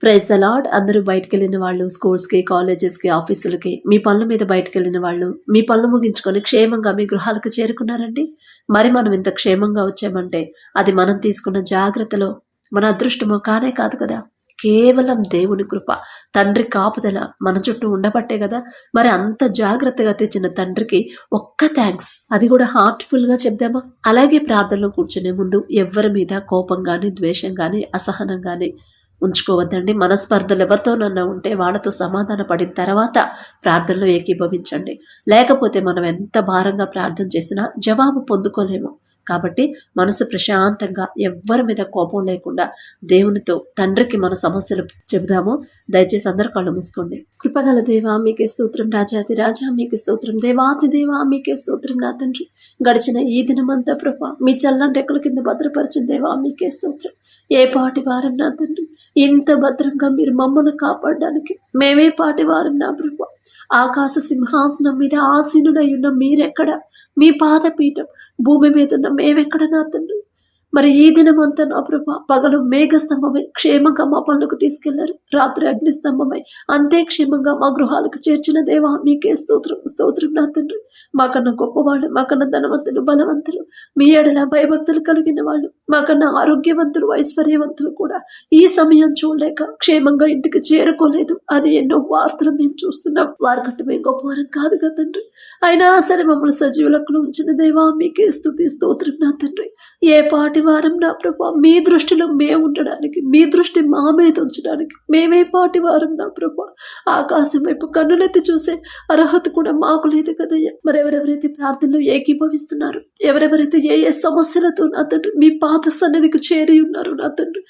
Praise the lord. అందరూ బయటకెళ్ళిన వాళ్ళు స్కూల్స్కి, కాలేజెస్కి, ఆఫీసులకి, మీ పనుల మీద బయటకెళ్ళిన వాళ్ళు మీ పనులు ముగించుకొని క్షేమంగా మీ గృహాలకు చేరుకున్నారండి. మరి మనం ఇంత క్షేమంగా వచ్చామంటే అది మనం తీసుకున్న జాగ్రత్తలో మన అదృష్టమో కానే కాదు కదా. కేవలం దేవుని కృప, తండ్రి కాపుదల మన చుట్టూ ఉండబట్టే కదా. మరి అంత జాగ్రత్తగా తెచ్చిన తండ్రికి ఒక్క థ్యాంక్స్, అది కూడా హార్ట్ఫుల్ గా చెప్దామా? అలాగే ప్రార్థనలో కూర్చునే ముందు ఎవ్వరి మీద కోపం గాని, ద్వేషం గాని, అసహనం గాని ఉంచుకోవద్దండి. మనస్పర్ధలు ఎవరితోనన్నా ఉంటే వాళ్ళతో సమాధాన పడిన తర్వాత ప్రార్థనలో ఏకీభవించండి. లేకపోతే మనం ఎంత భారంగా ప్రార్థన చేసినా జవాబు పొందుకోలేము. కాబట్టి మనసు ప్రశాంతంగా ఎవ్వరి మీద కోపం లేకుండా దేవునితో తండ్రికి మన సమస్యలు చెబుదాము. దయచేసి అందరు కళ్ళు మూసుకోండి. కృపగల దేవా మీకే స్తోత్రం, రాజాది రాజా మీకే స్తోత్రం, దేవాతి దేవా మీకే స్తోత్రం. నా తండ్రి, గడిచిన ఈ దినమంతా ప్రభా మీ చల్లని రెక్కల కింద భద్రపరిచిన దేవా మీకే స్తోత్రం. ఏ పాటి వారం నా తండ్రి, ఇంత భద్రంగా మీరు మమ్మల్ని కాపాడడానికి మేమే పాటి వారం నా ప్రభా. ఆకాశ సింహాసనం మీద ఆసీనుడై ఉన్న మీరెక్కడ? మీ పాదపీఠం భూమి మీద ఉన్న మేమెక్కడ నా తండ్రి? మరి ఈ దినమంతా నా ప్రభా పగలు మేఘస్తంభమై క్షేమంగా మా పనులకు తీసుకెళ్లారు, రాత్రి అగ్నిస్తంభమై అంతే క్షేమంగా మా గృహాలకు చేర్చిన దేవా మీకే స్తోత్రం, స్తోత్రం నా తండ్రి. మాకన్నా గొప్పవాళ్ళు, మాకన్నా ధనవంతులు, బలవంతులు, మీ ఎడల భయభక్తులు కలిగిన వాళ్ళు, మాకన్నా ఆరోగ్యవంతులు, ఐశ్వర్యవంతులు కూడా ఈ సమయం చూడలేక క్షేమంగా ఇంటికి చేరుకోలేదు అని ఎన్నో వార్తలు మేము చూస్తున్నాం. వారికంటే మేము గొప్పవారం కాదు కదా తండ్రి. అయినా సరే మమ్మల్ని సజీవులకు ఉంచిన దేవా మీకే స్తుతి, స్తోత్రం నా తండ్రి. ఏ పాటి వారం నా ప్రభా, మీ దృష్టిలో మేము ఉండడానికి, మీ దృష్టి మా మీద ఉంచడానికి మేమే పాటి వారం నా ప్రభా. ఆకాశం వైపు కన్నులెత్తి చూసే అర్హత కూడా మాకు లేదు కదయ్యా. మరి ఎవరెవరైతే ప్రార్థనలో ఏకీభవిస్తున్నారు, ఎవరెవరైతే ఏ ఏ సమస్యలతో నా తండ్రి మీ పాత సన్నిధికి చేరి ఉన్నారు నా తండ్రి,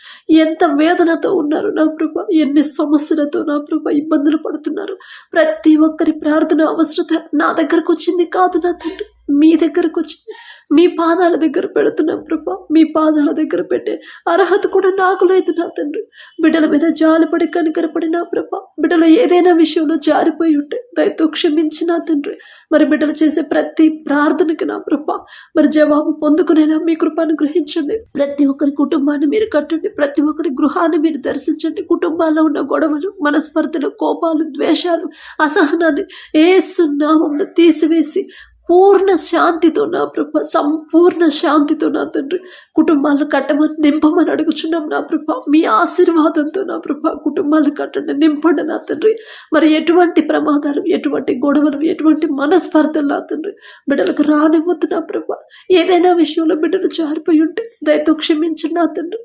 ఎంత వేదనతో ఉన్నారు నా ప్రభా, ఎన్ని సమస్యలతో నా ప్రభా ఇబ్బందులు పడుతున్నారు, ప్రతి ఒక్కరి ప్రార్థన అవసరత నా దగ్గరకు వచ్చింది కాదు నా తండ్రి, మీ దగ్గరకు వచ్చింది. మీ పాదాల దగ్గర పెడుతున్నాం ప్రభా. మీ పాదాల దగ్గర పెట్టే అర్హత కూడా నాకు లేదు నా తండ్రి. బిడ్డల మీద జాలిపడి కనికరపడి నా ప్రభా, బిడ్డలు ఏదైనా విషయంలో జారిపోయి ఉంటే దయతో క్షమించి నా తండ్రి. మరి బిడ్డలు చేసే ప్రతి ప్రార్థనకి నా ప్రభా మరి జవాబు పొందుకునేలా మీ కృపను గ్రహించండి. ప్రతి ఒక్కరి కుటుంబాన్ని మీరు కట్టండి, ప్రతి ఒక్కరి గృహాన్ని మీరు దర్శించండి. కుటుంబాల్లో ఉన్న గొడవలు, మనస్పర్ధలు, కోపాలు, ద్వేషాలు, అసహనాన్ని యేసు నామములో తీసివేసి పూర్ణ శాంతితో నా ప్రభ, సంపూర్ణ శాంతితో నా తండ్రి కుటుంబాలను కట్టమని నింపమని అడుగుచున్నాం నా ప్రభ. మీ ఆశీర్వాదంతో నా ప్రభ కుటుంబాలను కట్టండి, నింపండి నా తండ్రి. మరి ఎటువంటి ప్రమాదాలు, ఎటువంటి గొడవలు, ఎటువంటి మనస్పర్ధలు నా తండ్రి బిడ్డలకు రానివ్వద్దు నా ప్రభ. ఏదైనా విషయంలో బిడ్డలు జారిపోయి ఉంటే దయతో క్షమించండి నా తండ్రి.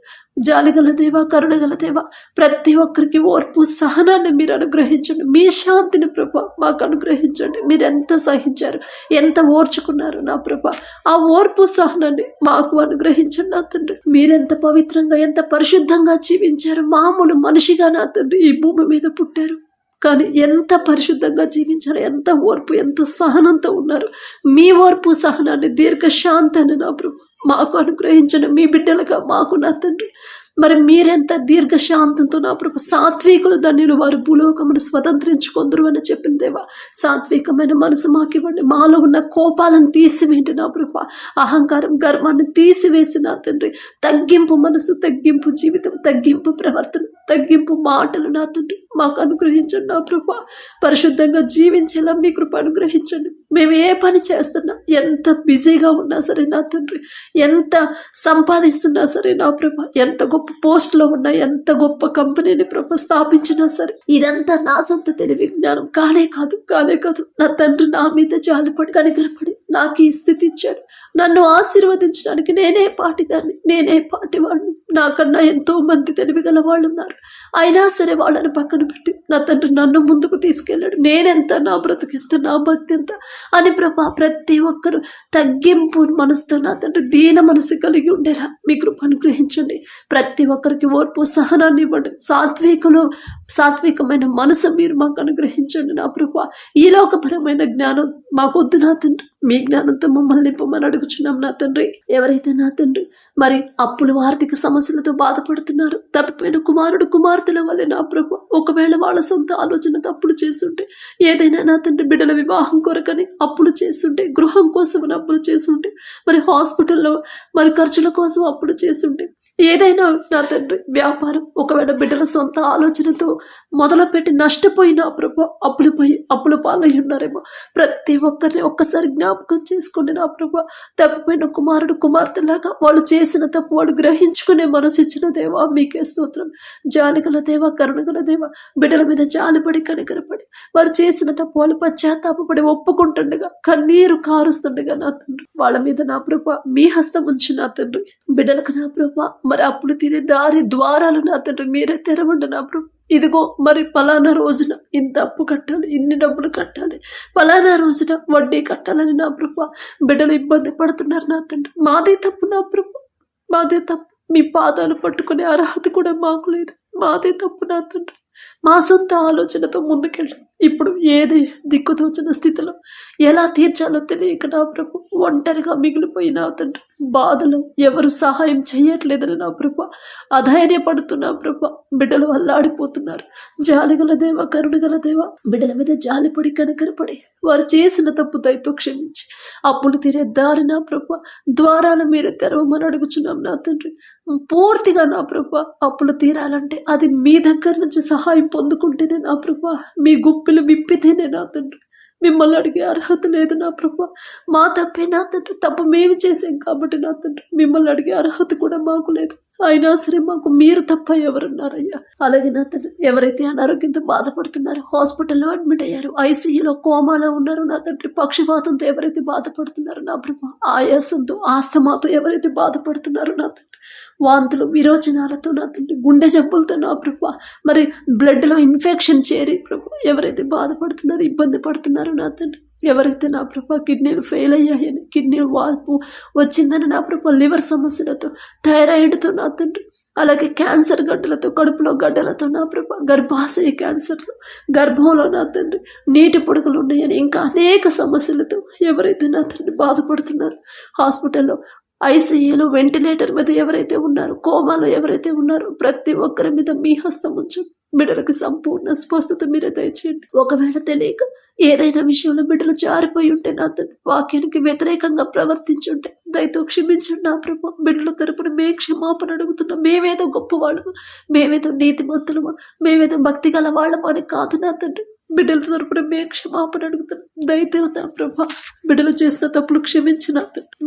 జాలిగల దేవా, కరుణగల దేవా, ప్రతి ఒక్కరికి ఓర్పు, సహనాన్ని మీరు అనుగ్రహించండి. మీ శాంతిని ప్రభ మాకు అనుగ్రహించండి. మీరు ఎంత సహించారు, ఎంత ఓర్చుకున్నారు నా ప్రభ, ఆ ఓర్పు సహనాన్ని మాకు అనుగ్రహించండి నా తండ్రి. మీరెంత పవిత్రంగా, ఎంత పరిశుద్ధంగా జీవించారు. మామూలు మనిషిగా నా తండ్రి ఈ భూమి మీద పుట్టారు, కానీ ఎంత పరిశుద్ధంగా జీవించారు, ఎంత ఓర్పు, ఎంత సహనంతో ఉన్నారు. మీ ఓర్పు సహనాన్ని, దీర్ఘశాంతాన్ని నా ప్రభు మాకు అనుగ్రహించండి. మీ బిడ్డలుగా మాకు నా తండ్రి మరి మీరెంత దీర్ఘశాంతంతో నా ప్రభు, సాత్వికులు ధన్యులు వారు భూలోకమును స్వతంత్రించుకొందరు అని చెప్పిన దేవా, సాత్వికమైన మనసు మాకివ్వండి. మాలో ఉన్న కోపాలను తీసివేయండి నా ప్రభు, అహంకారం, గర్వాన్ని తీసివేసి నా తండ్రి తగ్గింపు మనసు, తగ్గింపు జీవితం, తగ్గింపు ప్రవర్తన, తగ్గింపు మాటలు నా తండ్రి మాకు అనుగ్రహించండి నా ప్రభు. పరిశుద్ధంగా జీవించేలా మీ కృప అనుగ్రహించండి. మేము ఏ పని చేస్తున్నా, ఎంత బిజీగా ఉన్నా సరే నా తండ్రి, ఎంత సంపాదిస్తున్నా సరే నా ప్రభ, ఎంత గొప్ప పోస్ట్లో ఉన్నా, ఎంత గొప్ప కంపెనీని ప్రభ స్థాపించినా సరే ఇదంతా నా సొంత తెలివి జ్ఞానం కానే కాదు, కానే కాదు. నా తండ్రి నా మీద జాలిపడి కనికరపడి నాకు ఈ స్థితి ఇచ్చాడు. నన్ను ఆశీర్వదించడానికి నేనే పాటిదాన్ని, నేనే పాటివాడిని. నాకన్నా ఎంతో మంది తెలివి గల వాళ్ళు ఉన్నారు, అయినా సరే వాళ్ళని పక్కన పెట్టి నా తండ్రి నన్ను ముందుకు తీసుకెళ్ళాడు. నేనెంత, నా బ్రతుకెంత, నా భక్తి ఎంత అని ప్రభా ప్రతి ఒక్కరు తగ్గింపు మనసుతో నా తండ్రి దీన మనసు కలిగి ఉండేలా మీ కృప అనుగ్రహించండి. ప్రతి ఒక్కరికి ఓర్పు, సహనాన్ని ఇవ్వండి. సాత్వికమైన మనసు మీరు మాకు అనుగ్రహించండి నా ప్రభా. ఈ లోకపరమైన జ్ఞానం మాకొద్దు నా తండ్రి, మీ జ్ఞానంతో మమ్మల్ని నింపమని అడుగుతున్నాను. అడుగుచున్నాం నా తండ్రి. ఎవరైతే నా తండ్రి మరి అప్పులు ఆర్థిక సమస్యలతో బాధపడుతున్నారు, తప్పిపోయిన కుమారుడు కుమార్తెల వల్లే నా ప్రభు ఒకవేళ వాళ్ళ సొంత ఆలోచన తప్పులు చేస్తుంటే, ఏదైనా నా తండ్రి బిడ్డల వివాహం కొరకని అప్పులు చేస్తుంటే, గృహం కోసం అప్పులు చేస్తుంటే, మరి హాస్పిటల్లో మరి ఖర్చుల కోసం అప్పులు చేస్తుంటే, ఏదైనా నా తండ్రి వ్యాపారం ఒకవేళ బిడ్డల సొంత ఆలోచనతో మొదలుపెట్టి నష్టపోయిన ప్రభు అప్పుల పాలై ఉన్నారేమో, ప్రతి ఒక్కరిని ఒక్కసారి జ్ఞాపకం చేసుకోండి నా ప్రభు. తప్పిపోయిన కుమారుడు కుమార్తెలాగా వాళ్ళు చేసిన తప్పు వాళ్ళు గ్రహించుకునే మనసు ఇచ్చిన దేవా మీకే స్తోత్రం. జాలిగల దేవా, కరుణగల దేవా, బిడ్డల మీద జాలిపడి కనికరపడి వారు చేసిన తప్పు వాళ్ళు పశ్చాత్తాపడి ఒప్పుకుంటుండగా కన్నీరు కారుస్తుండగా నా తండ్రి వాళ్ళ మీద నా ప్రభు మీ హస్తం ఉంచి నా తండ్రి బిడ్డలకు నా ప్రభు మరి అప్పులు తీరే దారి ద్వారాలు నా తండ్రి మీరే తెరవండి నా ప్రభు. ఇదిగో మరి ఫలానా రోజున ఇంత అప్పు కట్టాలి, ఇన్ని డబ్బులు కట్టాలి, ఫలానా రోజున వడ్డీ కట్టాలని నా ప్రభు బిడ్డలు ఇబ్బంది పడుతున్నారు నా తండ్రి. మాదే తప్పు నా ప్రభు, మాదే తప్పు. మీ పాదాలు పట్టుకునే అర్హత కూడా మాకు లేదు. మాదే తప్పు నా తండ్రి. మా సొంత ఆలోచనతో ముందుకెళ్ళి ఇప్పుడు ఏది దిక్కుతోచిన స్థితిలో ఎలా తీర్చాలో తెలియక నా ప్రభు ఒంటరిగా మిగిలిపోయి నా తండ్రి బాధలో ఎవరు సహాయం చేయట్లేదని నా ప్రభు అధైర్యపడుతున్నా ప్రభు. బిడ్డలు అల్లాడిపోతున్నారు. జాలిగల దేవ, కరుణగల దేవ, బిడ్డల మీద జాలిపడి కనకరపడి వారు చేసిన తప్పు దయతో క్షమించి అప్పులు తీరే దారి నా ప్రభు ద్వారాలు మీరు తెరవమని అడుగుచున్నాం నా తండ్రి. పూర్తిగా నా ప్రభు అప్పులు తీరాలంటే అది మీ దగ్గర నుంచి సహాయం పొందుకుంటేనే నా ప్రభు, మీ గుప్పిలు విప్పితేనే నా తండ్రి. మిమ్మల్ని అడిగే అర్హత లేదు నా ప్రభు. మా తప్పే నా తండ్రి, తప్పు మేము చేసాం కాబట్టి నా తండ్రి మిమ్మల్ని అడిగే అర్హత కూడా మాకు లేదు. అయినా సరే మాకు మీరు తప్ప ఎవరున్నారయ్యా. అలాగే నా తండ్రి ఎవరైతే అనారోగ్యంతో బాధపడుతున్నారో, హాస్పిటల్లో అడ్మిట్ అయ్యారు, ఐసీయూలో కోమాలో ఉన్నారు నా తండ్రి, పక్షవాతంతో ఎవరైతే బాధపడుతున్నారో నా ప్రభు, ఆయాసంతో ఆస్తమాతో ఎవరైతే బాధపడుతున్నారో నా తండ్రి, వాంతులు విరోచనాలతో నా తండ్రి, గుండె జబ్బులతో నా ప్రభు, మరి బ్లడ్లో ఇన్ఫెక్షన్ చేరి ప్రభు ఎవరైతే బాధపడుతున్నారో ఇబ్బంది పడుతున్నారో నా తండ్రి, ఎవరైతే నా ప్రభు కిడ్నీలు ఫెయిల్ అయ్యాయని, కిడ్నీ వాల్పు వచ్చిందని నా ప్రభు, లివర్ సమస్యలతో, థైరాయిడ్తో నా తండ్రి, అలాగే క్యాన్సర్ గడ్డలతో, కడుపులో గడ్డలతో నా ప్రభు, గర్భాశయ క్యాన్సర్లు, గర్భంలో నా తండ్రి నీటి పొడుగులు ఉన్నాయని, ఇంకా అనేక సమస్యలతో ఎవరైతే నా తండ్రి బాధపడుతున్నారు, హాస్పిటల్లో ఐసీయూలో వెంటిలేటర్ మీద ఎవరైతే ఉన్నారో, కోమాలో ఎవరైతే ఉన్నారో, ప్రతి ఒక్కరి మీద మీ హస్తం ఉంచు. బిడ్డలకు సంపూర్ణ స్వస్థత మీరే దయచేయండి. ఒకవేళ తెలియక ఏదైనా విషయంలో బిడ్డలు జారిపోయి ఉంటే నా తండ్రి, వాక్యానికి వ్యతిరేకంగా ప్రవర్తించుంటే దయతో క్షమించండి నా ప్రభు. బిడ్డల తరపున మే క్షమాపణ అడుగుతున్నాం. మేమేదో గొప్పవాళ్ళము, మేమేదో నీతిమంతులమా, మేమేదో భక్తి గల వాళ్ళమా అని కాదు నా తండ్రి. బిడ్డల తరపున మే క్షమాపణ అడుగుతున్నాం. దయచేత ప్రభా బిడ్డలు చేసిన తప్పులు క్షమించిన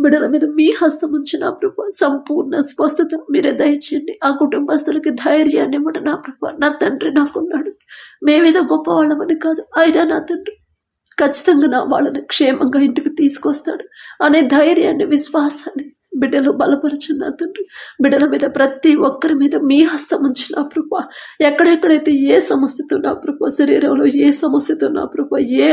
బిడ్డల మీద మీ హస్తం ఉంచిన ప్రభా సంపూర్ణ స్వస్థత మీరే దయచేయండి. ఆ కుటుంబస్తులకి ధైర్యాన్ని ఇవ్వండి నా ప్రభా. నా తండ్రి నాకున్నాడు, మేమేదో గొప్పవాళ్ళమని కాదు, అయినా నా తండ్రి ఖచ్చితంగా నా వాళ్ళని క్షేమంగా ఇంటికి తీసుకొస్తాడు అనే ధైర్యాన్ని, విశ్వాసాన్ని బిడ్డలు బలపరచున్న తండ్రి. బిడ్డల మీద ప్రతి ఒక్కరి మీద మీ హస్తం ఉంచిన ప్రభా. ఎక్కడెక్కడైతే ఏ సమస్యతో నా ప్రభా, శరీరంలో ఏ సమస్యతో నా ప్రభా, ఏ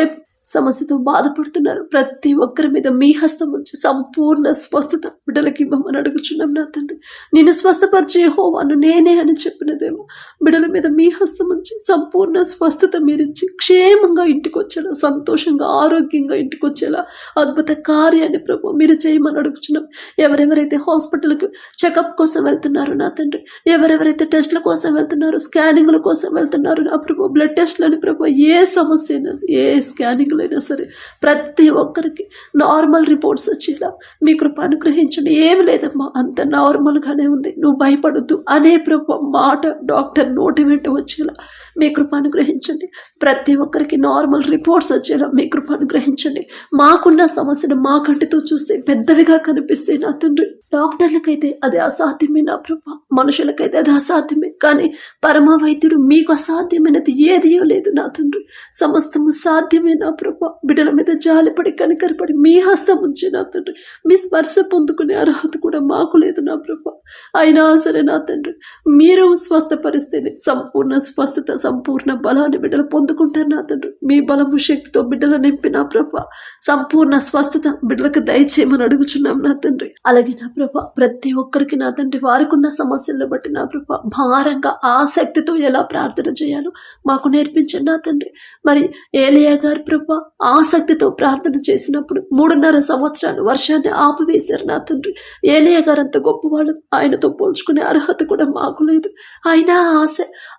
సమస్యతో బాధపడుతున్నారు ప్రతి ఒక్కరి మీద మీ హస్తం ఉంచి సంపూర్ణ స్వస్థత బిడ్డలకి ఇవ్వమని అడుగుచున్నాం నా తండ్రి. నేను స్వస్థపరిచే యెహోవాను నేనే అని చెప్పినదేమో బిడ్డల మీద మీ హస్తం ఉంచి సంపూర్ణ స్వస్థత మీరిచ్చి క్షేమంగా ఇంటికి వచ్చేలా, సంతోషంగా ఆరోగ్యంగా ఇంటికి వచ్చేలా అద్భుత కార్యాన్ని ప్రభు మీరు చేయమని అడుగుచున్నాం. ఎవరెవరైతే హాస్పిటల్కి చెకప్ కోసం వెళ్తున్నారు నా తండ్రి, ఎవరెవరైతే టెస్ట్ల కోసం వెళ్తున్నారు, స్కానింగ్ల కోసం వెళ్తున్నారు నా ప్రభు, బ్లడ్ టెస్ట్లని ప్రభు, ఏ సమస్య అయినా, ఏ స్కానింగ్ అయినా సరే ప్రతి ఒక్కరికి నార్మల్ రిపోర్ట్స్ వచ్చేలా మీ కృప అనుగ్రహించండి. ఏమి లేదమ్మా, అంత నార్మల్గానే ఉంది, నువ్వు భయపడొద్దు అనే ప్రభు మాట డాక్టర్ నోటి వెంట వచ్చేలా మీ కృప అనుగ్రహించండి. ప్రతి ఒక్కరికి నార్మల్ రిపోర్ట్స్ వచ్చేలా మీ కృప అనుగ్రహించండి. మాకున్న సమస్యను మా కంటితో చూస్తే పెద్దవిగా కనిపిస్తే నా తండ్రి, డాక్టర్లకైతే అది అసాధ్యమే నా ప్రభు, మనుషులకైతే అది అసాధ్యమే, కానీ పరమ వైద్యుడు మీకు అసాధ్యమైనది ఏదియో లేదు నా తండ్రి. సమస్తము సాధ్యమే నా ప్రభు. బిడ్డల మీద జాలిపడి కనికరపడి మీ హస్తం ఉంచి నా తండ్రి మీ స్పర్శ పొందుకునే అర్హత కూడా మాకు లేదు నా ప్రభు. అయినా సరే నా తండ్రి మీరు స్వస్థపరిస్తేనే సంపూర్ణ స్వస్థత, సంపూర్ణ బలాన్ని బిడ్డలు పొందుకుంటారు నా తండ్రి. మీ బలము శక్తితో బిడ్డలు నింపి నా ప్రభు సంపూర్ణ స్వస్థత బిడ్డలకు దయచేయమని అడుగుచున్నాం నా తండ్రి. అలాగే నా ప్రభా ప్రతి ఒక్కరికి నా తండ్రి వారికి ఉన్న సమస్యలను బట్టి నా ప్రభా భారంగా ఆసక్తితో ఎలా ప్రార్థన చేయాలో మాకు నేర్పించండి నా తండ్రి. మరి ఏలియా గారు ప్రభా ఆసక్తితో ప్రార్థన చేసినప్పుడు 3.5 సంవత్సరాలు వర్షాన్ని ఆపివేశారు నా తండ్రి. ఏలియా గారు అంత గొప్పవాళ్ళు, ఆయనతో పోల్చుకునే అర్హత కూడా మాకు లేదు. అయినా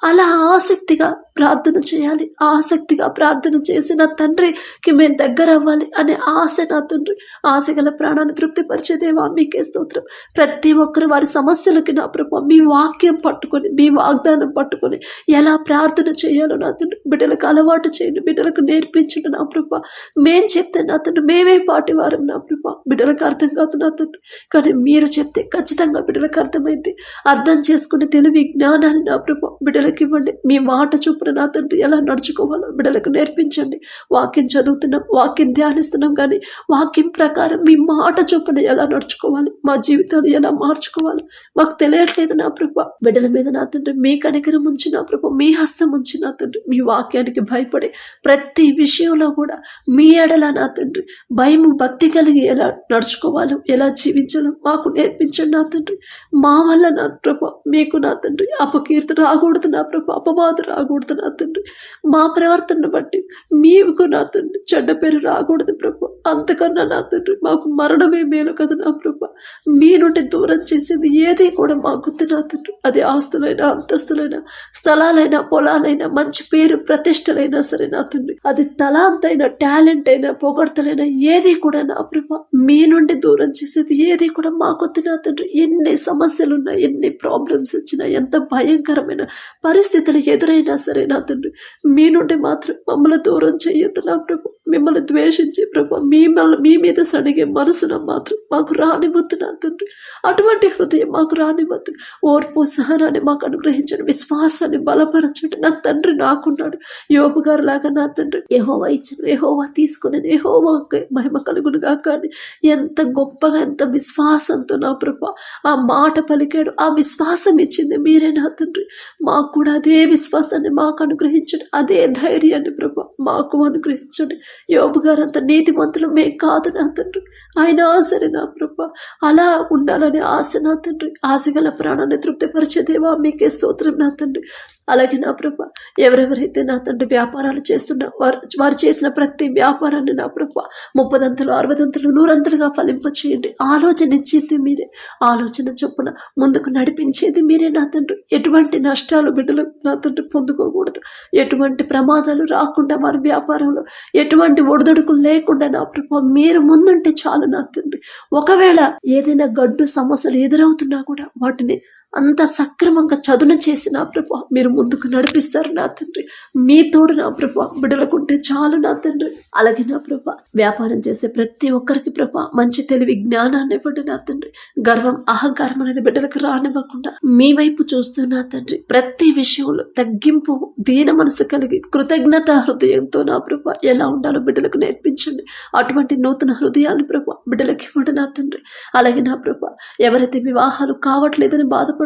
అలా ఆసక్తిగా ప్రార్థన చేయాలి, ఆసక్తిగా ప్రార్థన చేసిన తండ్రికి మేము దగ్గర అవ్వాలి అనే ఆశ నా తండ్రి. ఆశ గల ప్రాణాన్ని తృప్తిపరిచే దేవా మీకే స్తోత్రం. ప్రతి ఒక్కరు వారి సమస్యలకి నా ప్రభా మీ వాక్యం పట్టుకొని, మీ వాగ్దానం పట్టుకొని ఎలా ప్రార్థన చేయాలో నా తండ్రి బిడ్డలకు అలవాటు చేయండి, బిడ్డలకు నేర్పించండి నా ప్రభా. మేం చెప్తే నా తండ్రి మేమే పాటి వారం నా ప్రభా, బిడ్డలకు అర్థం కాదు నా తండ్రి. కానీ మీరు చెప్తే ఖచ్చితంగా బిడ్డలకు అర్థమైంది. అర్థం చేసుకునే తెలివి జ్ఞానాన్ని నా ప్రభా బిడ్డలకు ఇవ్వండి. మీ మాట చొప్పున నా తండ్రి ఎలా నడుచుకోవాలో బిడ్డలకు నేర్పించండి. వాక్యం చదువుతున్నాం, వాక్యం ధ్యానిస్తున్నాం, కానీ వాక్యం ప్రకారం మీ మాట చొప్పున ఎలా నడుచుకోవాలి, మా జీవితాలు ఎలా మార్చుకోవాలి మాకు తెలియట్లేదు నా ప్రభా. బిడ్డల మీద నా తండ్రి మీ కనికరం ఉంచి నా ప్రభా, మీ హస్తం ఉంచి నా తండ్రి, మీ వాక్యానికి భయపడే ప్రతి విషయంలో కూడా మీ ఎడల నా తండ్రి భయము భక్తి కలిగి ఎలా నడుచుకోవాలో, ఎలా జీవించాలో మాకు నేర్పించండి నా తండ్రి. మా వల్ల నా ప్రభా మీకు నా తండ్రి అపకీర్తి రాకూడదు నా ప్రభా, అపవాదు రాకూడదు నా తండ్రి. మా ప్రవర్తనను బట్టి మీకు నా తండ్రి చెడ్డ పేరు రాకూడదు ప్రభా. అంతకన్నా నా తండ్రి మాకు మరణమే మేలు కదా నా ప్రభా. మీ నుండి దూరం చేసేది ఏది కూడా మాకొద్దు నా తండ్రి. అది ఆస్తులైనా, అంతస్తులైనా, స్థలాలైనా, పొలాలైనా, మంచి పేరు ప్రతిష్టలైనా సరే నా తండ్రి, అది తలాంతైనా, టాలెంట్ అయినా, పొగడ్తలైనా ఏది కూడా నా ప్రభా మీ నుండి దూరం చేసేది ఏది కూడా మాకొద్దు నా తండ్రి. ఎన్ని సమస్యలున్నా, ఎన్ని ప్రాబ్లమ్స్ వచ్చినా, ఎంత భయంకరమైన పరిస్థితులు ఎదురైనా సరే నా తండ్రి మీ నుండి మాత్రం మమ్మల్ని దూరం చేయొద్దు నా ప్రభు. మిమ్మల్ని ద్వేషించి ప్రభు మీ మీద సడిగే మనసున మాత్రం మాకు రానివద్దు నా తండ్రి. అటువంటి హృదయం మాకు రానివద్దు. ఓర్పు సహనాన్ని మాకు అనుగ్రహించండి, విశ్వాసాన్ని బలపరచండి నా తండ్రి. నాకున్నాడు యోబు గారు లాగా నా తండ్రి. యెహోవా ఇచ్చిన, యెహోవా తీసుకుని, యెహోవా మహిమ కలుగునుగా. కానీ ఎంత గొప్పగా, ఎంత విశ్వాసంతో నా ప్రభు ఆ మాట పలికాడు. ఆ విశ్వాసం ఇచ్చింది మీరే నా తండ్రి. మాకు కూడా అదే విశ్వాసాన్ని మాకు అనుగ్రహించండి, అదే ధైర్యాన్ని ప్రభు మాకు అనుగ్రహించండి. యోబు గారు అంత నీతిమంతులు మేము కాదు నా తండ్రి, ఆయన ఆశని నా ప్రభు అలా ఉండాలని ఆశ నా తండ్రి. ఆశగల ప్రాణాన్ని తృప్తిపరిచే దేవా మీకే స్తోత్రం నా తండ్రి. అలాగే నా ప్రభు ఎవరెవరైతే నా తండ్రి వ్యాపారాలు చేస్తున్నా వారు చేసిన ప్రతి వ్యాపారాన్ని నా ప్రభు 30 60 100 ఫలింపచేయండి. ఆలోచన ఇచ్చేది మీరే, ఆలోచన చొప్పున ముందుకు నడిపించేది మీరే నా తండ్రి. ఎటువంటి నష్టాలు బిడ్డలు నా తండ్రి పొందుకోకూడదు, ఎటువంటి ప్రమాదాలు రాకుండా వారి వ్యాపారంలో ఎటువంటి ఒడిదొడుకులు లేకుండా నా ప్రభు మీరు ముందుంటే చాలు నా తండ్రి. ఒకవేళ ఏదైనా గడ్డు సమస్యలు ఎదురవుతున్నా కూడా వాటిని అంత సక్రమంగా చదును చేసి నా ప్రభు మీరు ముందుకు నడిపిస్తారు నా తండ్రి. మీ తోడు నా ప్రభు బిడ్డలకుంటే చాలు నా తండ్రి. అలాగే నా ప్రభు వ్యాపారం చేసే ప్రతి ఒక్కరికి ప్రభు మంచి తెలివి జ్ఞానాన్ని ఇవ్వండి నా తండ్రి. గర్వం, అహంకారం అనేది బిడ్డలకు రానివ్వకుండా మీ వైపు చూస్తూ నా తండ్రి ప్రతి విషయంలో తగ్గింపు, దీన మనసు కలిగి కృతజ్ఞత హృదయంతో నా ప్రభు ఎలా ఉండాలో బిడ్డలకు నేర్పించండి. అటువంటి నూతన హృదయాన్ని ప్రభు బిడ్డలకు ఇవ్వండి నా తండ్రి. అలాగే నా ప్రభు ఎవరైతే వివాహాలు కావట్లేదని బాధపడుతున్నారు,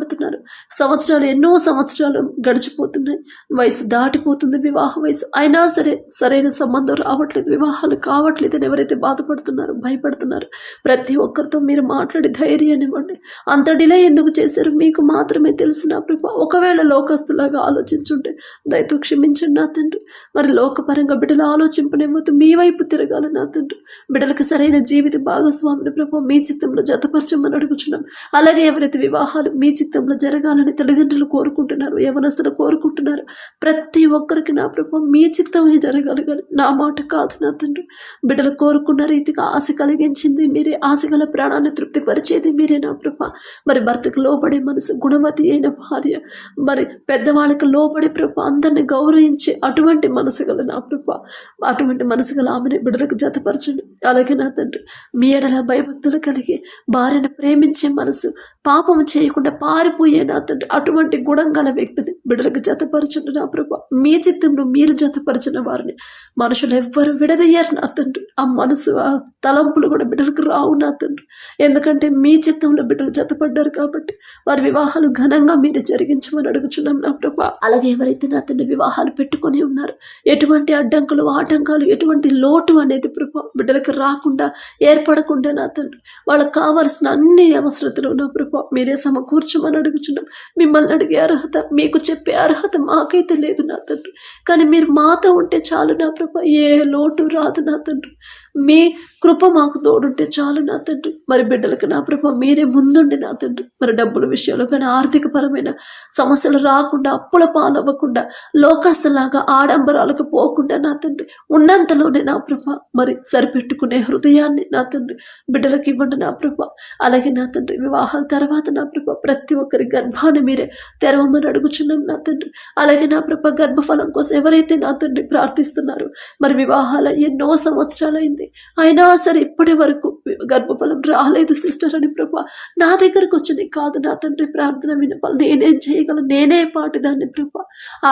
సంవత్సరాలు ఎన్నో సంవత్సరాలు గడిచిపోతున్నాయి, వయసు దాటిపోతుంది, వివాహ వయసు అయినా సరే సరైన సంబంధం రావట్లేదు, వివాహాలు కావట్లేదని ఎవరైతే బాధపడుతున్నారో, భయపడుతున్నారు, ప్రతి ఒక్కరితో మీరు మాట్లాడి ధైర్యాన్ని ఇవ్వండి. అంత డిలే ఎందుకు చేశారు మీకు మాత్రమే తెలుసు నా ప్రభు. ఒకవేళ లోకస్తులాగా ఆలోచించుంటే దయతో క్షమించండి నా తండ్రి. మరి లోకపరంగా బిడ్డలు ఆలోచింపనేమవుతూ మీ వైపు తిరగాలి నా తండ్రి. బిడ్డలకు సరైన జీవిత భాగస్వామిని ప్రభు మీ చిత్తంలో జతపరచమని అడుగుచున్నాం. అలాగే ఎవరైతే వివాహాలు మీ చిత్తంలో జరగాలని తల్లిదండ్రులు కోరుకుంటున్నారు, యవనస్తులు కోరుకుంటున్నారు, ప్రతి ఒక్కరికి నా ప్రభు మీ చిత్తమే జరగాలి కానీ నా మాట కాదు నా తండ్రి. బిడ్డలు కోరుకున్న రీతిగా ఆశ కలిగించింది మీరే, ఆశ గల ప్రాణాన్ని తృప్తిపరిచేది మీరే నా ప్రభు. మరి భర్తకు లోబడే మనసు, గుణవతి అయిన భార్య, మరి పెద్దవాళ్ళకి లోబడే ప్రభు, అందరిని గౌరవించే అటువంటి మనసు గల నా ప్రభు, అటువంటి మనసు గల ఆమెను బిడ్డలకు జతపరచండి. అలాగే నా తండ్రి మీ ఎడల భయభక్తులు కలిగి భార్యను ప్రేమించే మనసు, పాపం చేయకుండా ఆరిపోయే నా తండ్రి అటువంటి గుణం గల వ్యక్తిని బిడ్డలకు జతపరచండి నా ప్రభా. మీ చిత్తంలో మీరు జతపరిచిన వారిని మనుషులు ఎవ్వరు విడదయ్యారు నా తండ్రి. ఆ మనసు ఆ తలంపులు కూడా బిడ్డలకు రావు నా తండ్రి. ఎందుకంటే మీ చిత్తంలో బిడ్డలు జతపడ్డారు కాబట్టి వారి వివాహాలు ఘనంగా మీరు జరిగించమని అడుగుచున్నాం నా ప్రభా. అలాగే ఎవరైతే నా తండ్రి వివాహాలు పెట్టుకొని ఉన్నారు, ఎటువంటి అడ్డంకులు ఆటంకాలు ఎటువంటి లోటు అనేది ప్రభా బిడ్డలకు రాకుండా ఏర్పడకుండా నా తండ్రి వాళ్ళకు కావలసిన అన్ని అవసరతలు నా ప్రభా మీరే సమకూర్చమని అడుగుచున్నాం. మిమ్మల్ని అడిగే అర్హత, మీకు చెప్పే అర్హత మాకైతే లేదు నా తండ్రి. కానీ మీరు మాతో ఉంటే చాలు నా ప్రభా, ఏ లోటు రాదు నా తండ్రి. మీ కృప మాకు తోడుంటే చాలు నా తండ్రి. మరి బిడ్డలకు నా ప్రభా మీరే ముందుండి నా తండ్రి. మరి డబ్బుల విషయంలో కానీ ఆర్థిక పరమైన సమస్యలు రాకుండా, అప్పుల పాలవ్వకుండా, లోకస్తులాగా ఆడంబరాలకు పోకుండా నా తండ్రి ఉన్నంతలోనే నా ప్రభా మరి సరిపెట్టుకునే హృదయాన్ని నా తండ్రి బిడ్డలకు ఇవ్వండి నా ప్రభా. అలాగే నా తండ్రి వివాహాల తర్వాత నా ప్రభా ప్రతి ఒక్కరి గర్భాన్ని మీరే తెరవమని అడుగుచున్నాం నా తండ్రి. అలాగే నా ప్రభా గర్భఫలం కోసం ఎవరైతే నా తండ్రి ప్రార్థిస్తున్నారో, మరి వివాహాలు ఎన్నో సంవత్సరాలైంది అయినా సరే ఇప్పటి వరకు గర్భఫలం రాలేదు సిస్టర్ అని ప్రభా నా దగ్గరకు వచ్చింది కాదు నా తండ్రి. ప్రార్థన వినపాలి, నేనేం చేయగలను, నేనే పాటిదాన్ని ప్రభా.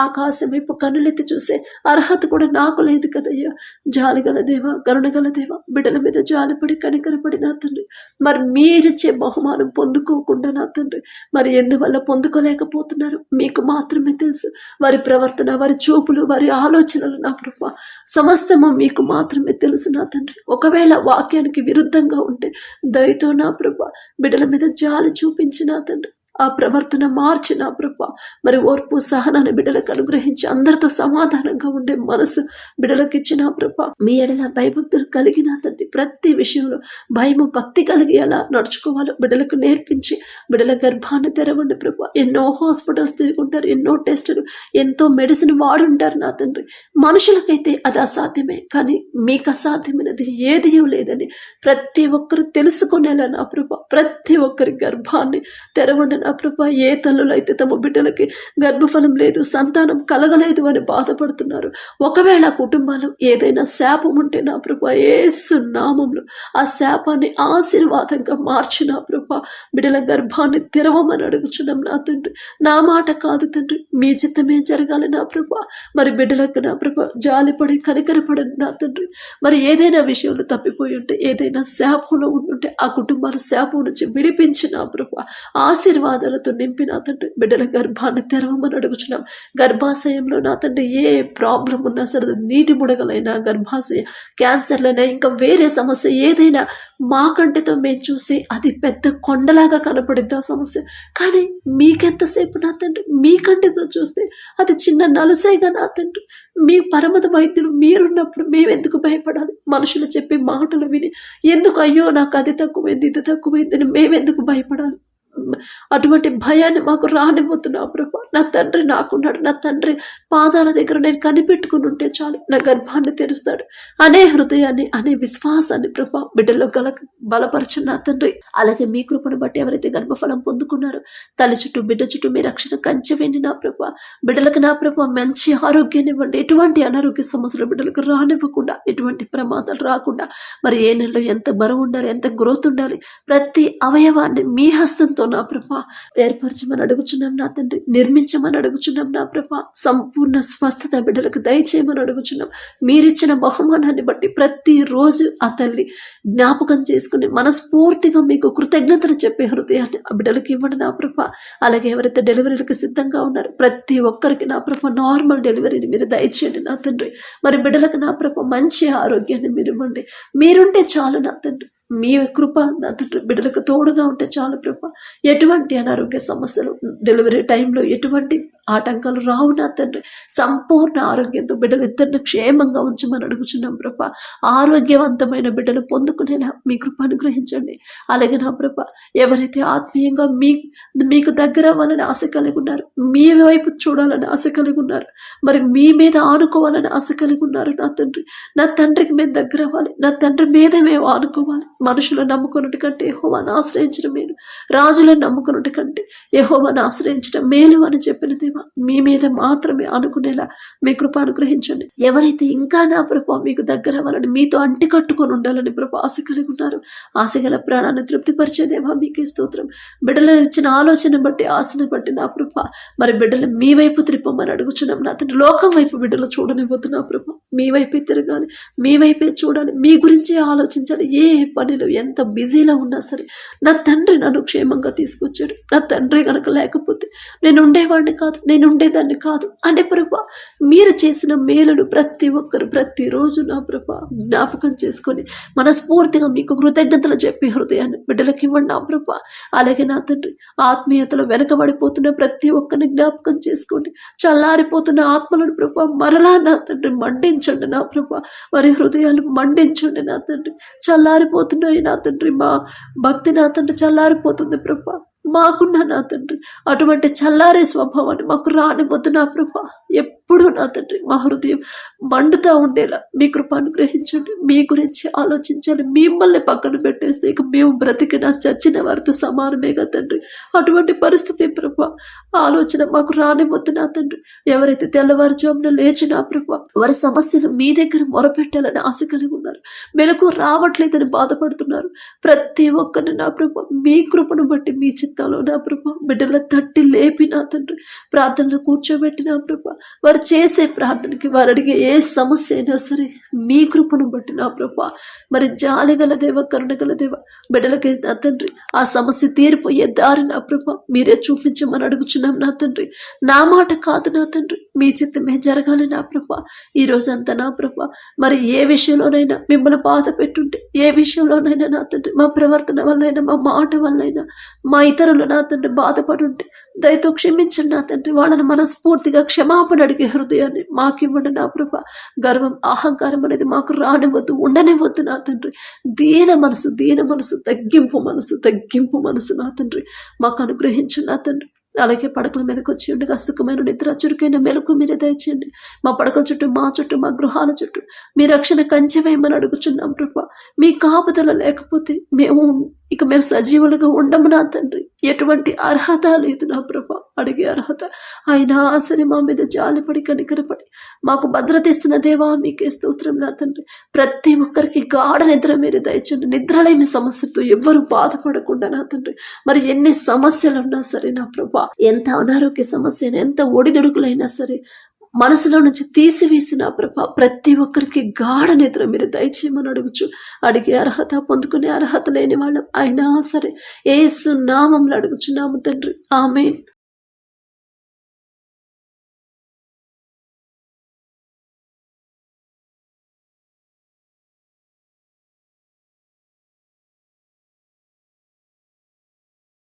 ఆకాశం వైపు కన్నులెత్తి చూసే అర్హత కూడా నాకు లేదు కదయ్యా. జాలిగల దేవ, కరుణగల దేవ, బిడ్డల మీద జాలిపడి కనికరపడి నా తండ్రి మరి మీరిచ్చే బహుమానం పొందుకోకుండా నా తండ్రి మరి ఎందువల్ల పొందుకోలేకపోతున్నారు మీకు మాత్రమే తెలుసు. వారి ప్రవర్తన, వారి చూపులు, వారి ఆలోచనలు నా ప్రభా సమస్తము మీకు మాత్రమే తెలుసు నా తండ్రి. ఒకవేళ వాక్యానికి విరుద్ధంగా ఉంటే దయతో నా ప్రభా బిడ్డల మీద జాలి చూపించి నా తండ్రి ఆ ప్రవర్తన మార్చి నా ప్రభా మరి ఓర్పు సహనాన్ని బిడ్డలకు అనుగ్రహించి అందరితో సమాధానంగా ఉండే మనసు బిడ్డలకు ఇచ్చిన ప్రభా మీ ఎడల భయభక్తులు కలిగిన తండ్రి ప్రతి విషయంలో భయము భక్తి కలిగి ఎలా నడుచుకోవాలో బిడ్డలకు నేర్పించి బిడ్డల గర్భాన్ని తెరవండి ప్రభా. ఎన్నో హాస్పిటల్స్ తిరుగుంటారు, ఎన్నో టెస్టులు, ఎంతో మెడిసిన్ వాడుంటారు నా తండ్రి. మనుషులకైతే అది అసాధ్యమే, కానీ మీకు అసాధ్యమైనది ఏది లేదని ప్రతి ఒక్కరు తెలుసుకునేలా నా ప్రభా ప్రతి ఒక్కరి గర్భాన్ని తెరవండి నా ప్రభా. ఏ తల్లులు అయితే తమ బిడ్డలకి గర్భఫలం లేదు, సంతానం కలగలేదు అని బాధపడుతున్నారు, ఒకవేళ కుటుంబాలు ఏదైనా శాపం ఉంటే నా ప్రభా యేసు నామములో ఆ శాపాన్ని ఆశీర్వాదంగా మార్చి నా ప్రభా బిడ్డల గర్భాన్ని తెరవమని అడుగుచున్నాం నా తండ్రి. నా మాట కాదు తండ్రి, మీ చిత్తమే జరగాలి నా ప్రభా. మరి బిడ్డలకు నా ప్రభా జాలిపడి కనికరపడండి నా తండ్రి. మరి ఏదైనా విషయంలో తప్పిపోయి ఉంటే, ఏదైనా శాపంలో ఉంటుంటే ఆ కుటుంబాల శాపం నుంచి విడిపించి నా ప్రభా ఆశీర్వాదాలతో నింపి నా తండ్రి బిడ్డల గర్భాన్ని తెరవమని అడుగుచున్నాం. గర్భాశయంలో నా తండ్రి ఏ ప్రాబ్లం ఉన్నా సరే, నీటి ముడగలైనా, గర్భాశయ క్యాన్సర్లైనా, ఇంకా వేరే సమస్య ఏదైనా మా కంటితో మేము చూస్తే అది పెద్ద కొండలాగా కనపడిద్ది ఆ సమస్య. కానీ మీకెంతసేపు నా తండ్రి, మీ కంటితో చూస్తే అది చిన్న నలుసైగా నా తండ్రి. మీ పరమత వైద్యులు మీరున్నప్పుడు మేమెందుకు భయపడాలి? మనుషులు చెప్పే మాటలు విని ఎందుకు అయ్యో నాకు అది తక్కువైంది ఇది తక్కువైందని మేమెందుకు భయపడాలి? అటువంటి భయాన్ని మాకు రానిపోతున్నావు ప్రభా. నా తండ్రి నాకున్నాడు, నా తండ్రి పాదాల దగ్గర నేను కనిపెట్టుకుని ఉంటే చాలు నా గర్భాన్ని తెరుస్తాడు అనే హృదయాన్ని, అనే విశ్వాసాన్ని ప్రభా బిడ్డలో బలపరచు నా తండ్రి. అలాగే మీ కృపను బట్టి ఎవరైతే గర్భఫలం పొందుకున్నారో తల్లి చుట్టూ బిడ్డ చుట్టూ మీ రక్షణ కంచె వెండి నా ప్రభా. బిడ్డలకు నా ప్రభా మంచి ఆరోగ్యాన్ని ఇవ్వండి, ఎటువంటి అనారోగ్య సమస్యలు బిడ్డలకు రానివ్వకుండా, ఎటువంటి ప్రమాదాలు రాకుండా. మరి ఏ నెలలో ఎంత బరువు ఉండాలి, ఎంత గ్రోత్ ఉండాలి, ప్రతి అవయవాన్ని మీ హస్తంతో నా ప్రభా ఏర్పరచమని అడుగుచున్నాం నా తండ్రి. నిర్మించమని అడుగుచున్నాం నా ప్రభా. సంపూర్ణ స్వస్థత బిడ్డలకు దయచేయమని అడుగుచున్నాం. మీరిచ్చిన బహుమానాన్ని బట్టి ప్రతిరోజు ఆ తల్లి జ్ఞాపకం చేసుకుని మనస్ఫూర్తిగా మీకు కృతజ్ఞతలు చెప్పే హృదయాన్ని ఆ బిడ్డలకు ఇవ్వండి నా ప్రభా. అలాగే ఎవరైతే డెలివరీలకు సిద్ధంగా ఉన్నారు ప్రతి ఒక్కరికి నా ప్రభా నార్మల్ డెలివరీని మీరు దయచేయండి నా తండ్రి. మరి బిడ్డలకు నా ప్రభా మంచి ఆరోగ్యాన్ని మీరు ఇవ్వండి. మీరుంటే చాలు నా తండ్రి. మీ కృప నా తండ్రి బిడ్డలకు తోడుగా ఉంటే చాలు ప్రభా. ఎటువంటి అనారోగ్య సమస్యలు డెలివరీ టైంలో ఎటువంటి ఆటంకాలు రావు నా తండ్రి. సంపూర్ణ ఆరోగ్యంతో బిడ్డలు ఇద్దరిని క్షేమంగా ఉంచమని అడుగుచున్నాం ప్రభా. ఆరోగ్యవంతమైన బిడ్డలు పొందుకునేలా మీ కృప అనుగ్రహించండి. అలాగే నా ప్రభా ఎవరైతే ఆత్మీయంగా మీకు దగ్గర అవ్వాలని ఆశ కలిగి ఉన్నారు, మీ వైపు చూడాలని ఆశ కలిగి ఉన్నారు, మరి మీ మీద ఆనుకోవాలని ఆశ కలిగి ఉన్నారు నా తండ్రి. నా తండ్రికి మేము దగ్గర అవ్వాలి, నా తండ్రి మీద మేము ఆనుకోవాలి. మనుషులను నమ్ముకున్నట్టు కంటే యెహోవాను ఆశ్రయించడం మేలు, రాజులను నమ్ముకున్నట్టు కంటే యెహోవాను ఆశ్రయించడం మేలు అని చెప్పిన దేవా మీ మీద మాత్రమే అనుకునేలా మీ కృప అనుగ్రహించండి. ఎవరైతే ఇంకా నా ప్రభా మీకు దగ్గర అవ్వాలని మీతో అంటి కట్టుకొని ఉండాలని ప్రభా ఆశ కలిగి ఉన్నారు, ఆశగల ప్రాణాన్ని తృప్తిపరిచే దేవా మీకే స్తోత్రం. బిడ్డలు ఇచ్చిన ఆలోచన బట్టి ఆశను బట్టి నా ప్రభా మరి బిడ్డలు మీ వైపు త్రిప్పమని అడుగుచున్నాం నా తండ్రి. లోకం వైపు బిడ్డలు చూడనివ్వద్దు నా ప్రభా, మీ వైపే తిరగాలి, మీ వైపే చూడాలి, మీ గురించే ఆలోచించాలి. ఏ పనిలో ఎంత బిజీలో ఉన్నా సరే నా తండ్రి నన్ను క్షేమంగా తీసుకొచ్చాడు, నా తండ్రి కనుక లేకపోతే నేను ఉండేవాడిని కాదు, నేను ఉండేదాన్ని కాదు అంటే ప్రభా మీరు చేసిన మేలును ప్రతి ఒక్కరు ప్రతిరోజు నా ప్రభా జ్ఞాపకం చేసుకొని మనస్ఫూర్తిగా మీకు కృతజ్ఞతలు చెప్పి హృదయాన్ని బిడ్డలకి ఇవ్వండి నా ప్రభా. అలాగే నా తండ్రి ఆత్మీయతలో వెనకబడిపోతున్న ప్రతి ఒక్కరిని జ్ఞాపకం చేసుకోండి. చల్లారిపోతున్న ఆత్మలను ప్రభా మరలా నా తండ్రి మండించండి నా ప్రభా, వారి హృదయాలు మండించండి నా తండ్రి. చల్లారిపోతున్నాయి నా తండ్రి, మా భక్తి నా తండ్రి చల్లారిపోతుంది ప్రభా. మాకున్న నా తండ్రి అటువంటి చల్లారే స్వభావాన్ని మాకు రానివద్దు నా ప్రభా. ఎప్పుడూ నా తండ్రి మా హృదయం మండుతూ ఉండేలా మీ కృప అనుగ్రహించండి. మీ గురించి ఆలోచించాలి, మిమ్మల్ని పక్కన పెట్టేస్తే ఇక మేము బ్రతికిన చచ్చిన వారితో సమానమేగా తండ్రి. అటువంటి పరిస్థితి ప్రభా ఆలోచన మాకు రానివద్దు నా తండ్రి. ఎవరైతే తెల్లవారుజామున లేచి నా ప్రభా వారి సమస్యలు మీ దగ్గర మొరపెట్టాలని ఆశ కలిగి ఉన్నారు, మెలకు రావట్లేదని బాధపడుతున్నారు, ప్రతి ఒక్కరిని నా ప్రభా మీ కృపను బట్టి మీ చిత్తాలో నా ప్రభా బిడ్డల తట్టి లేపి నా తండ్రి ప్రార్థనలో కూర్చోబెట్టి నా ప్రభా వారు చేసే ప్రార్థనకి వారు అడిగే ఏ సమస్య అయినా సరే మీ కృపను బట్టి నా ప్రభా మరి జాలి గల దేవ కరుణ గల దేవ బిడ్డలకి నా తండ్రి ఆ సమస్య తీరిపోయే దారి నా ప్రభా మీరే చూపించమని అడుగుచున్నాం నా తండ్రి. నా మాట కాదు నా తండ్రి, మీ చిత్తమే జరగాలి నా ప్రభా. ఈ రోజంతా నా ప్రభా మరి ఏ విషయంలోనైనా మిమ్మల్ని బాధ పెట్టుంటే, ఏ విషయంలోనైనా నా తండ్రి మా ప్రవర్తన వల్లైనా మా మాట వల్లైనా మా ఇతరులు నా తండ్రి బాధపడుంటే దయతో క్షమించండి నా తండ్రి. వాళ్ళని మనస్ఫూర్తిగా క్షమాపణ అడిగే హృదయాన్ని మాకివ్వండి నా ప్రభా. గర్వం అహంకారం అనేది మాకు రానివద్దు, ఉండనివద్దు నా తండ్రి. దీన మనసు తగ్గింపు మనసు నా తండ్రి మాకు అనుగ్రహించండి నా తండ్రి. అలాగే పడకల మీదకి వచ్చి ఉండగా సుఖమైన నిద్ర చురుకైన మెలకు మీరే దయచేయండి. మా పడకల చుట్టూ మా గృహాల చుట్టూ మీ రక్షణ కంచె వేయమని అడుగుచున్నాం ప్రభా. మీ కాపుదల లేకపోతే మేము సజీవులుగా ఉండము నా తండ్రి. ఎటువంటి అర్హత లేదు నా ప్రభా, అడిగే అర్హత అయినా సరే మా మీద జాలిపడి కనికరపడి మాకు భద్రత ఇస్తున్న దేవా మీకే స్తోత్రం నా తండ్రి. ప్రతి ఒక్కరికి గాఢ నిద్ర మీరు దయచండి. నిద్రలేని సమస్యతో ఎవ్వరు బాధపడకుండా నా తండ్రి మరి ఎన్ని సమస్యలు ఉన్నా సరే నా ప్రభా, ఎంత అనారోగ్య సమస్య ఎంత ఒడిదుడుకులైనా సరే మనసులో నుంచి తీసివేసిన ప్రభా ప్రతి ఒక్కరికి గాఢ నిద్ర మీరు దయచేయమని అడిగే అర్హత పొందుకునే అర్హత లేని వాళ్ళం అయినా సరే యేసు నామములో అడుగుచున్నాము తండ్రి. ఆమేన్.